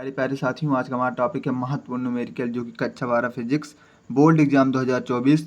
प्यारे प्यारे साथियों, आज का हमारा टॉपिक है महत्वपूर्ण न्यूमेरिकल, जो कि कक्षा 12 फिजिक्स बोर्ड एग्जाम 2024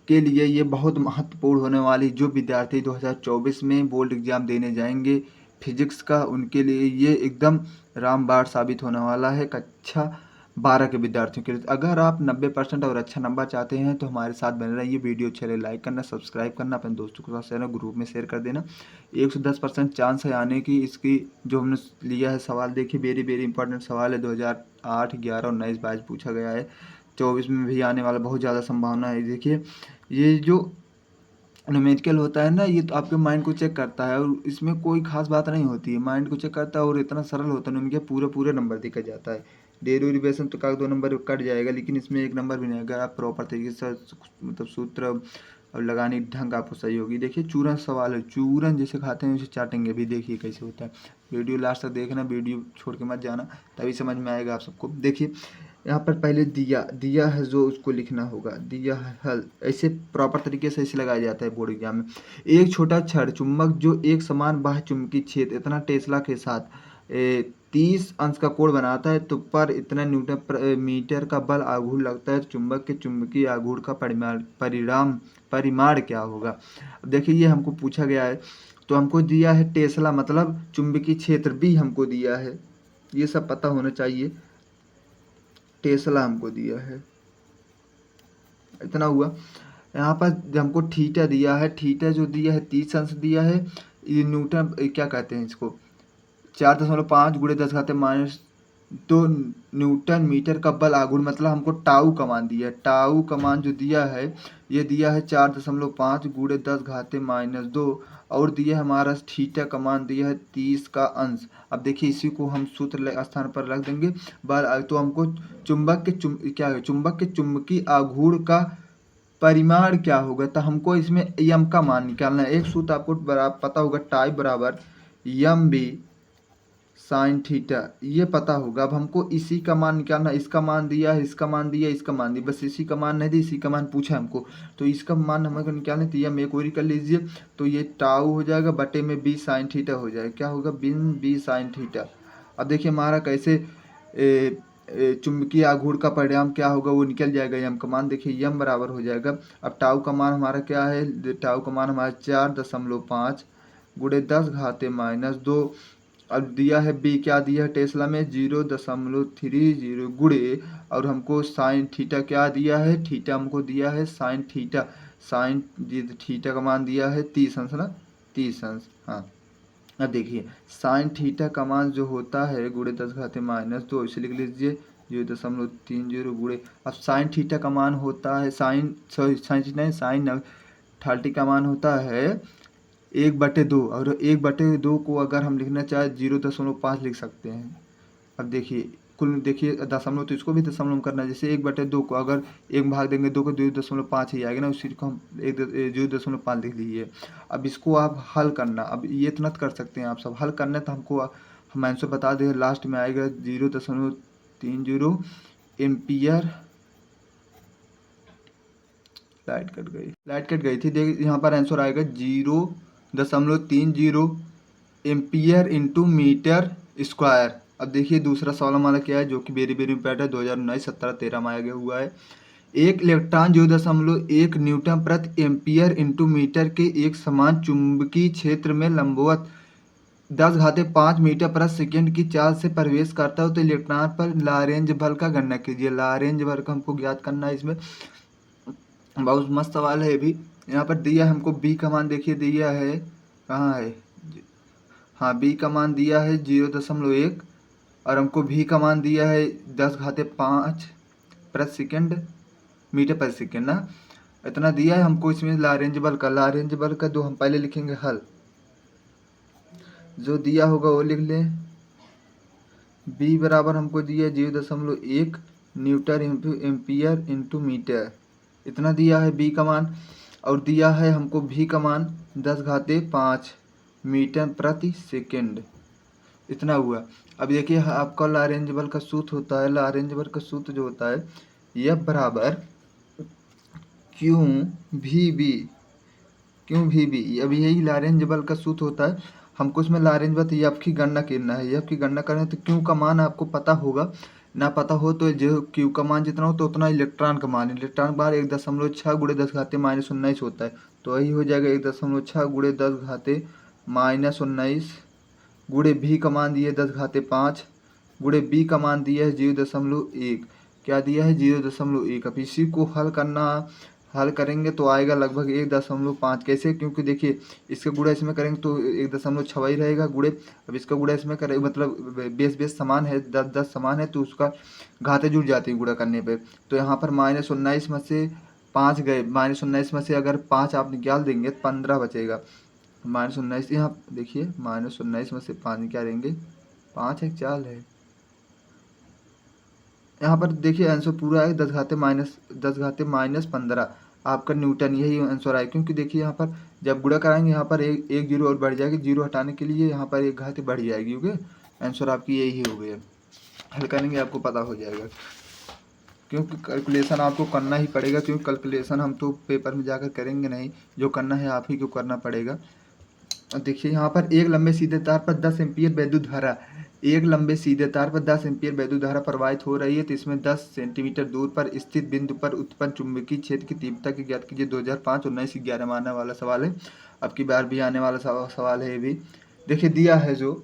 के लिए ये बहुत महत्वपूर्ण होने वाली। जो विद्यार्थी 2024 में बोर्ड एग्जाम देने जाएंगे फिजिक्स का, उनके लिए ये एकदम रामबाण साबित होने वाला है कक्षा 12 के विद्यार्थियों के लिए। अगर आप 90% और अच्छा नंबर चाहते हैं तो हमारे साथ बने रहिए। वीडियो अच्छे लगे लाइक करना, सब्सक्राइब करना, अपने दोस्तों के साथ शेयर, ग्रुप में शेयर कर देना। 110% चांस है आने की। इसकी जो हमने लिया है सवाल, देखिए वेरी वेरी इंपॉर्टेंट सवाल है। 2008, 11 और 19 बैच पूछा गया है। 24 में भी आने वाला बहुत ज़्यादा संभावना है। देखिए ये जो न्यूमेरिकल होता है ना, ये तो आपके माइंड को चेक करता है और इसमें कोई खास बात नहीं होती है। माइंड को चेक करता है और इतना सरल होता है। न्यूमेरिकल पूरे पूरे नंबर दिखा जाता है। डेरिवेशन तो का 2 नंबर कट जाएगा, लेकिन इसमें 1 नंबर भी नहीं। अगर आप प्रॉपर तरीके से मतलब सूत्र और लगाने की ढंग आपको सही होगी। देखिए चूरन सवाल है। चूरन जैसे खाते हैं उसे चाटेंगे। अभी देखिए कैसे होता है। वीडियो लास्ट तक देखना, वीडियो छोड़ के मत जाना, तभी समझ में आएगा आप सबको। देखिए यहाँ पर पहले दिया है, जो उसको लिखना होगा। दिया है हल, ऐसे प्रॉपर तरीके से ऐसे लगाया जाता है बोर्ड एग्जाम में। एक छोटा छड़ चुंबक जो एक समान बाह्य चुंबकीय क्षेत्र इतना टेस्ला के साथ 30 अंश का कोण बनाता है, तो पर इतना न्यूटन मीटर का बल आघूर्ण लगता है। चुंबक के चुंबकीय आघूर्ण का परिमाण क्या होगा। अब देखिए ये हमको पूछा गया है, तो हमको दिया है टेस्ला, मतलब चुंबकीय क्षेत्र भी हमको दिया है। ये सब पता होना चाहिए। टेस्ला हमको दिया है, इतना हुआ। यहाँ पर हमको थीटा दिया है। थीटा जो दिया है 30 अंश दिया है। ये न्यूटन क्या कहते हैं इसको, 4.5 गुणे 10⁻⁻2 न्यूटन मीटर का बल आघूर्ण, मतलब हमको टाउ का मान दिया है। टाउ का मान जो दिया है, ये दिया है 4.5 गुणे 10⁻², और दिया है हमारा थीटा का मान दिया है 30 का अंश। अब देखिए इसी को हम सूत्र स्थान पर रख देंगे। बल तो हमको चुंबक के चुंबकीय आघूर्ण का परिमाण क्या होगा, तो हमको इसमें यम का मान निकालना है। एक सूत्र आपको पता होगा, टाई बराबर यम बी साइन थीटा, ये पता होगा। अब हमको इसी का मान निकालना। इसका मान दिया है, इसका मान दिया, इसका मान दिया, बस इसी का मान नहीं दिया, इसी का मान पूछा हमको, तो इसका मान हमको निकालना। तो यम एक और कर लीजिए, तो ये टाउ हो जाएगा बटे में बी साइन थीटा हो जाएगा। क्या होगा, बिन बी साइन थीटा। अब देखिए हमारा कैसे चुंबकीय आघूर्ण का परिणाम क्या होगा, वो निकल जाएगा। यम का मान देखिए, यम बराबर हो जाएगा। अब टाउ का मान हमारा क्या है, टाउ का मान हमारा 4.5 गुणे 10⁻²। अब दिया है बी, क्या दिया है टेस्ला में 0.30 गुणे, और हमको साइन थीटा क्या दिया है, थीटा हमको दिया है साइन थीटा। साइन थीटा का मान दिया है 30 अंश ना, 30 अंश। हाँ अब देखिए साइन थीटा का मान जो होता है गुणे 10⁻², इसे लिख लीजिए 0.30 गुणे। अब साइन थीटा का मान होता है साइन 30 का मान होता है 1/2, और 1/2 को अगर हम लिखना चाहे 0.5 लिख सकते हैं। अब देखिए कुल देखिए दशमलव, तो इसको भी दशमलव करना है। जैसे 1/2 को अगर 1 भाग देंगे 2 को 0.5 ही आएगा ना, उसी को हम 0.5 लिख लीजिए। अब इसको आप हल करना। अब ये इतना कर सकते हैं आप सब, हल करना तो हमको हम आंसर बता दें। लास्ट में आएगा 0.30 एम्पियर। लाइट कट गई थी। देख यहाँ पर आंसर आएगा 0.30 एम्पियर इंटू मीटर स्क्वायर। अब देखिए दूसरा सवाल हमारा क्या है, जो कि वेरी वेरी इंपॉर्टेंट है। 2019, 17, 13 में आया गया हुआ है। एक इलेक्ट्रॉन 0.1 न्यूटन प्रति एम्पियर इंटू मीटर के एक समान चुंबकीय क्षेत्र में लंबवत 10⁵5 मीटर प्रति सेकेंड की चाल से प्रवेश करता है, तो इलेक्ट्रॉन पर लॉरेंज बल का गणना कीजिए। लॉरेंज बल का हमको ज्ञात करना है। इसमें बहुत मस्त सवाल है। भी यहाँ पर दिया हमको बी का मान, देखिए दिया है, कहाँ है, हाँ बी का मान दिया है 0.1, और हमको भी का मान दिया है 10⁵5 प्रति सेकेंड मीटर प्रति सेकेंड ना, इतना दिया है हमको। इसमें लॉरेंज बल का जो हम पहले लिखेंगे हल, जो दिया होगा वो लिख लें। बी बराबर हमको दिया 0.1 न्यूटन एम्पियर इंटू मीटर, इतना दिया है बी का मान। और दिया है हमको भी का मान 10⁵5 मीटर प्रति सेकेंड, इतना हुआ। अब देखिए आपका लॉरेंज बल का सूत्र होता है, लॉरेंज बल का सूत्र जो होता है F बराबर क्यू वी बी। अब यही लॉरेंज बल का सूत्र होता है। हमको इसमें लॉरेंज बत एफ की गणना करना है। एफ की गणना करें तो क्यू का मान आपको पता होगा, ना पता हो तो जो क्यू का मान जितना हो तो उतना इलेक्ट्रॉन का मान, इलेक्ट्रॉन का मान 1.6 गुणे 10 घाते -19 होता है। तो वही हो जाएगा 1.6 गुणे 10 घाते -19 गुणे भी का मान दिया है 10 घाते 5 गुणे बी का मान दिया है 0.1, क्या दिया है 0.1। अब इसी को हल करेंगे तो आएगा लगभग 1.5। कैसे? क्योंकि देखिए इसका गुणा इसमें करेंगे तो 1.6 ही रहेगा गुणे। अब इसका गुणा इसमें करें मतलब बेस समान है, 10 समान है तो उसका घाते जुड़ जाती है गुणा करने पे। तो यहाँ पर -19 में से 5 गए, -19 में से अगर 5 आप निकाल देंगे तो 15 बचेगा। -19 यहाँ देखिए -19 में से 5 निकालेंगे, 5 है 4 है, यहाँ पर देखिए आंसर पूरा है 10 घाते -15 आपका न्यूटन, यही आंसर आए। क्योंकि देखिए यहाँ पर जब गुणा कराएंगे यहाँ पर एक जीरो और बढ़ जाएगी, जीरो हटाने के लिए यहाँ पर एक घाते बढ़ जाएगी। ओके, आंसर आपकी यही हो गई। हल करेंगे आपको पता हो जाएगा, क्योंकि कैलकुलेशन आपको करना ही पड़ेगा, क्योंकि कैलकुलेशन हम तो पेपर में जाकर करेंगे नहीं, जो करना है आप ही को करना पड़ेगा। देखिए यहाँ पर एक लंबे सीधे तार पर 10 एम्पीयर वैद्युत धारा, एक लंबे सीधे तार पर 10 एम्पीयर वैद्युत धारा प्रवाहित हो रही है। तो इसमें 10 सेंटीमीटर दूर पर स्थित बिंदु पर उत्पन्न चुंबकीय क्षेत्र की तीव्रता की ज्ञात कीजिए। 2005 19/11 में आने वाला सवाल है, अब की बार भी आने वाला सवाल है ये भी। देखिए दिया है जो,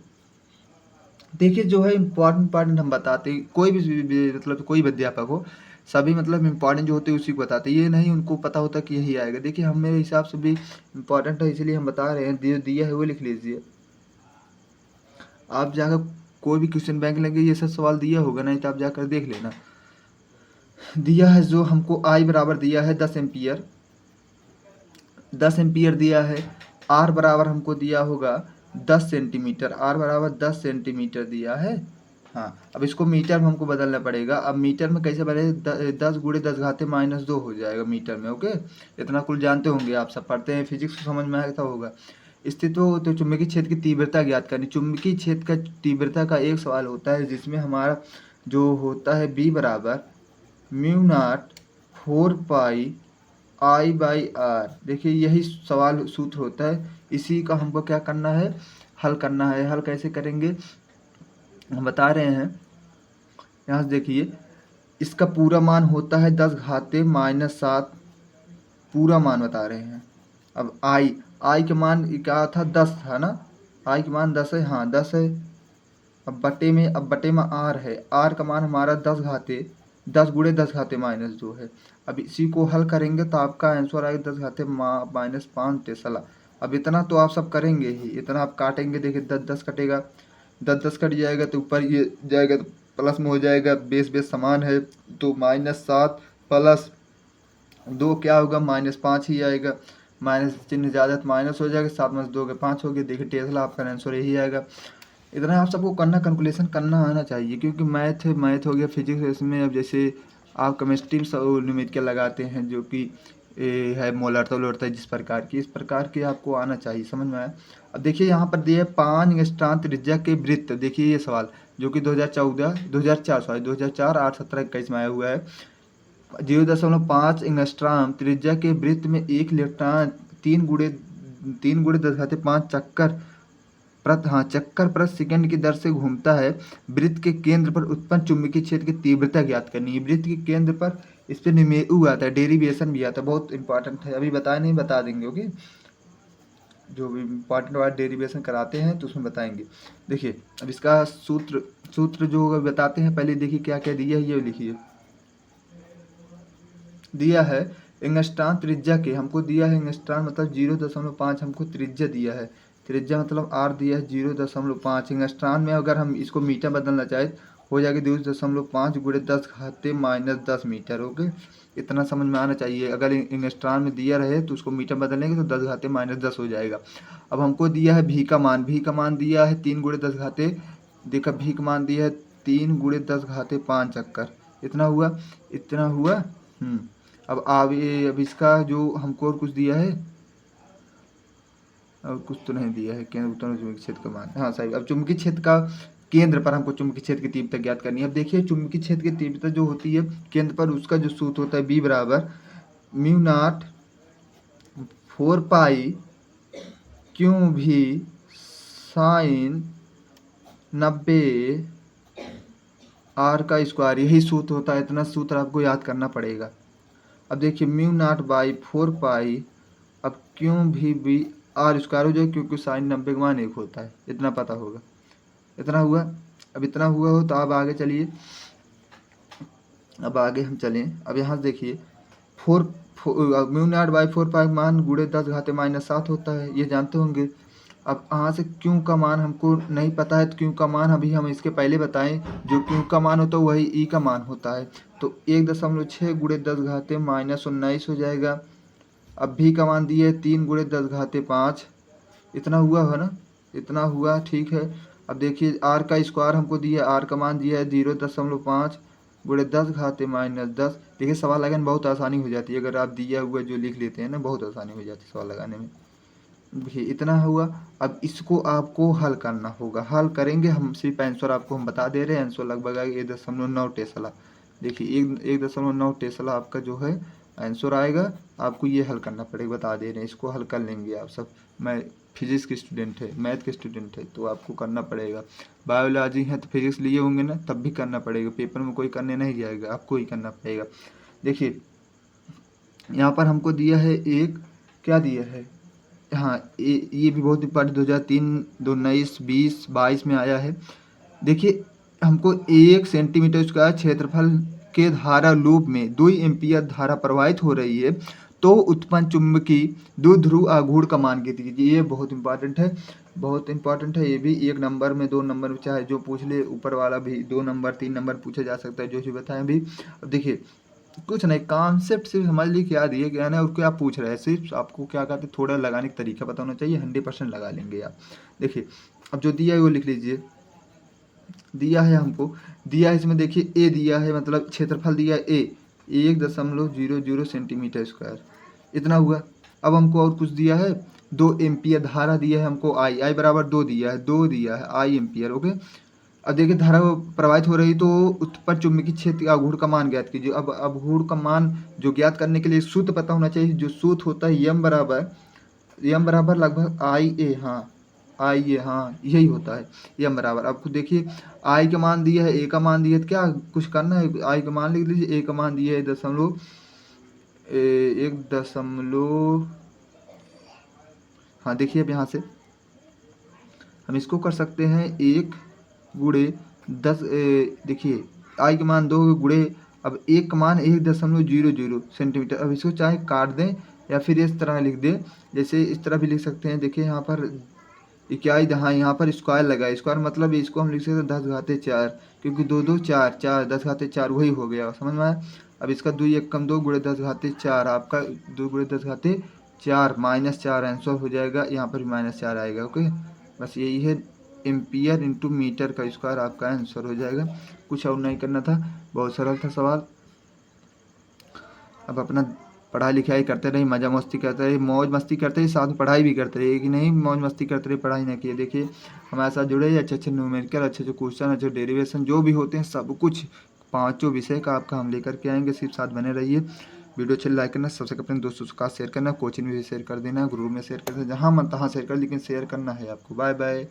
देखिए जो है इम्पॉर्टेंट हम बताते हैं, कोई भी मतलब कोई भी अध्यापक हो, सभी मतलब इम्पॉर्टेंट जो होते हैं उसी को बताते हैं, ये नहीं उनको पता होता कि यही आएगा। देखिए हम मेरे हिसाब से भी इम्पॉर्टेंट है इसलिए हम बता रहे हैं, दिया है वो लिख लीजिए। आप जाकर कोई भी क्वेश्चन बैंक लेंगे ये सब सवाल दिया होगा, नहीं तो आप जाकर देख लेना। दिया है जो हमको आई बराबर दिया है 10 एम्पियर, 10 एम्पियर दिया है। आर बराबर हमको दिया होगा 10 सेंटीमीटर, आर बराबर 10 सेंटीमीटर दिया है। हाँ, अब इसको मीटर में हमको बदलना पड़ेगा। अब मीटर में कैसे बने, 10 गुणे 10 घाते -2 हो जाएगा मीटर में। ओके, इतना कुल जानते होंगे, आप सब पढ़ते हैं फिजिक्स, को समझ में आता होगा। स्थित हो तो चुंबकीय क्षेत्र की तीव्रता ज्ञात करनी। चुंबकीय क्षेत्र का तीव्रता का एक सवाल होता है जिसमें हमारा जो होता है बी बराबर μ0 4 पाई I/R। देखिए यही सवाल सूत्र होता है, इसी का हमको क्या करना है, हल करना है। हल कैसे करेंगे हम बता रहे हैं, यहाँ से देखिए इसका पूरा मान होता है 10 घाते -7, पूरा मान बता रहे हैं। अब आई का मान क्या था, 10 था ना, आई का मान 10 है, हाँ 10 है। अब बटे में आर है, आर का मान हमारा 10 गुणे 10 घाते -2 है। अब इसी को हल करेंगे तो आपका आंसर आएगा 10 घाते -5 टेस्ला। अब इतना तो आप सब करेंगे ही, इतना आप काटेंगे, देखिए 10 कटेगा, 10 कट जाएगा तो ऊपर ये जाएगा तो प्लस में हो जाएगा, बेस समान है तो -7 प्लस 2 क्या होगा, -5 ही आएगा। माइनस चिन्ह ज़्यादा तो माइनस हो जाएगा, 7 में 2 के 5 हो गए। देखिए टेस्ला आपका आंसर यही आएगा। इतना आप सबको करना, कैलकुलेशन करना आना चाहिए, क्योंकि मैथ हो गया, फिजिक्स इसमें। अब जैसे आप केमिस्ट्री में न्यूमेरिकल लगाते हैं जो कि है मोलरता उलरता जिस प्रकार की, इस प्रकार के आपको आना चाहिए, समझ में आया। अब देखिए यहाँ पर दिए 5 एंगस्ट्रॉम त्रिज्या के वृत्त। देखिए ये सवाल जो कि 2004 8 17 21 में आया हुआ है। 0.5 एंगस्ट्रॉम त्रिज्या के वृत्त में एक इलेक्ट्रॉन 3 गुणे 10 घाते 5 चक्कर प्रति सेकंड की दर से घूमता है। वृत्त के केंद्र पर उत्पन्न चुंबकीय क्षेत्र की तीव्रता ज्ञात करनी है। वृत्त के केंद्र पर, इस पर न्यूमेरिकल आता है, डेरिवेशन भी आता है, बहुत इंपॉर्टेंट है, अभी बताया नहीं, बता देंगे। ओके, जो भी इंपॉर्टेंट वाला डेरिवेशन कराते हैं तो उसमें बताएंगे। देखिए अब इसका सूत्र जो बताते हैं, पहले देखिए क्या क्या दिया है, ये लिखिए। दिया है एंगस्ट्रॉम त्रिज्या के, हमको दिया है एंगस्ट्रॉम मतलब 0.5 हमको त्रिज्या दिया है, त्रिज्या मतलब आर दिया है 0.5 एंगस्ट्रॉम में। अगर हम इसको मीटर बदलना चाहें हो जाएगा 0.5 गुणे 10 घाते -10 मीटर। ओके, इतना समझ में आना चाहिए। अगर एंगस्ट्रॉम में दिया रहे तो उसको मीटर बदलेंगे तो 10 घाते -10 हो जाएगा। अब हमको दिया है भी का मान दिया है 3 गुणे 10 घाते, देखा भी का मान दिया है 3 गुणे 10 घाते 5 चक्कर, इतना हुआ। अब इसका जो हमको और कुछ दिया है, और कुछ तो नहीं दिया है, केंद्र उत्तर चुंबकीय क्षेत्र का मान, हाँ सही। अब चुंबकीय क्षेत्र का केंद्र पर हमको चुंबकीय क्षेत्र की तीव्रता ज्ञात करनी है। अब देखिए चुंबकीय क्षेत्र की तीव्रता जो होती है केंद्र पर, उसका जो सूत्र होता है बी बराबर μ0 4 पाई क्यू भी साइन 90 आर का स्क्वायर, यही सूत्र होता है। इतना सूत्र आपको याद करना पड़ेगा। अब देखिए म्यू नॉट बाई 4 पाई, अब क्यों भी आर स्क्वायर हो जाए क्योंकि साइन 90 का मान 1 होता है, इतना पता होगा। इतना हुआ। अब इतना हुआ हो तो अब आगे चलिए, अब आगे हम चलें। अब यहाँ से देखिए म्यू नॉट बाई 4 पाई मान गुणे 10⁻⁻7 होता है, ये जानते होंगे। अब यहाँ से क्यों का मान हमको नहीं पता है, तो क्यों का मान अभी हम इसके पहले बताएं, जो क्यों का मान होता है वही ई का मान होता है। तो 1.6 गुणे 10⁻⁻19 हो जाएगा। अब भी का मान दिए 3 गुणे 10⁻5, इतना हुआ है ना, इतना हुआ, ठीक है। अब देखिए आर का स्क्वायर हमको दिया, आर का मान दिया है 0.5 गुणे 10⁻−10। देखिए सवाल लगाने में बहुत आसानी हो जाती है, अगर आप दिया हुआ जो लिख लेते हैं ना, बहुत आसानी हो जाती है सवाल लगाने में। देखिए इतना हुआ। अब इसको आपको हल करना होगा, हल करेंगे हम, सिर्फ आंसर आपको हम बता दे रहे हैं। आंसर लगभग आएगा 1.9 टेस्ला। देखिए 1.9 टेस्ला आपका जो है आंसर आएगा। आपको ये हल करना पड़ेगा, बता दे रहे हैं, इसको हल कर लेंगे आप सब। मैं फिजिक्स के स्टूडेंट है, मैथ के स्टूडेंट है, तो आपको करना पड़ेगा। बायोलॉजी है तो फिजिक्स लिए होंगे ना, तब भी करना पड़ेगा। पेपर में कोई करने नहीं जाएगा, आपको ही करना पड़ेगा। देखिए यहाँ पर हमको दिया है एक, क्या दिया है, हाँ ये भी बहुत इंपॉर्टेंट 2003, 2019, 20, 22 में आया है। देखिए हमको 1 सेंटीमीटर स्क्वायर क्षेत्रफल के धारा लूप में 2 एम्पियर धारा प्रवाहित हो रही है, तो उत्पन्न चुंबकीय द्विध्रुव आघूर्ण का मान ज्ञात कीजिए। ये बहुत इंपॉर्टेंट है, बहुत इंपॉर्टेंट है। ये भी 1 नंबर में, 2 नंबर में, चाहे जो पूछ ले, ऊपर वाला भी 2 नंबर 3 नंबर पूछा जा सकता है, जो भी बताएं भी। अब देखिए कुछ नहीं, कॉन्सेप्ट सिर्फ समझ ली क्या दिए गया है और क्या पूछ रहे हैं, सिर्फ आपको क्या कहते हैं थोड़ा लगाने का तरीका पता होना चाहिए, 100% लगा लेंगे आप। देखिए अब जो दिया है वो लिख लीजिए। दिया है हमको, दिया है इसमें देखिए ए दिया है, मतलब क्षेत्रफल दिया है ए 1.00 सेंटीमीटर स्क्वायर, इतना हुआ। अब हमको और कुछ दिया है, 2 एम्पियर धारा दिया है हमको, आई बराबर 2 दिया है, 2 दिया है आई एम्पियर, ओके। अब देखिए धारा प्रवाहित हो रही, तो उत्पन्न चुंबकीय क्षेत्र आघूर्ण का मान ज्ञात कीजिए। अब आघूर्ण का मान जो ज्ञात करने के लिए सूत्र पता होना चाहिए, जो सूत्र होता है यम बराबर लगभग आई ए, हाँ आई ए, हाँ यही होता है यम बराबर। आपको देखिए आई का मान दिया है, ए का मान दिया है, तो क्या कुछ करना है, आई का मान लिख लीजिए, ए का मान दिया है 1 हाँ देखिए अब यहाँ से हम इसको कर सकते हैं 1 गुणे 10, देखिए आई का मान 2 गुणे, अब 1 का मान 1.00 सेंटीमीटर। अब इसको चाहे काट दें या फिर इस तरह लिख दें, जैसे इस तरह भी लिख सकते हैं। देखिए यहाँ पर इकाई, हाँ यहाँ पर स्क्वायर लगा, स्क्वायर मतलब इसको हम लिख सकते हैं 10⁻4, क्योंकि 2 2 4 4 10⁻4 वही हो गया, समझ में आया। अब इसका 2 1 कम 2 गुणे 10⁻4, आपका 2 गुणे 10⁻4 -4 आंसर हो जाएगा, यहाँ पर भी -4 आएगा, ओके। बस यही है, एम्पियर इंटू मीटर का स्क्वायर आपका आंसर हो जाएगा। कुछ और नहीं करना था, बहुत सरल था सवाल। अब अपना पढ़ाई लिखाई करते रहे, मज़ा मस्ती करते रहे, मौज मस्ती करते रहे, साथ में पढ़ाई भी करते रहे, कि नहीं मौज मस्ती करते रहे पढ़ाई ना किए। देखिए हमारे साथ जुड़े अच्छे अच्छे न्यूमेरिकल, अच्छे अच्छे क्वेश्चन, अच्छे डेरिवेशन जो भी होते हैं, सब कुछ 5 विषय का आपका हम लेकर के आएंगे, सिर्फ साथ बने रहिए। वीडियो अच्छे लाइक करना, सबसे अपने दोस्तों के साथ शेयर करना, कोचिंग में भी शेयर कर देना, ग्रुप में शेयर कर देना, जहाँ मन तहाँ शेयर कर, लेकिन शेयर करना है आपको। Bye bye.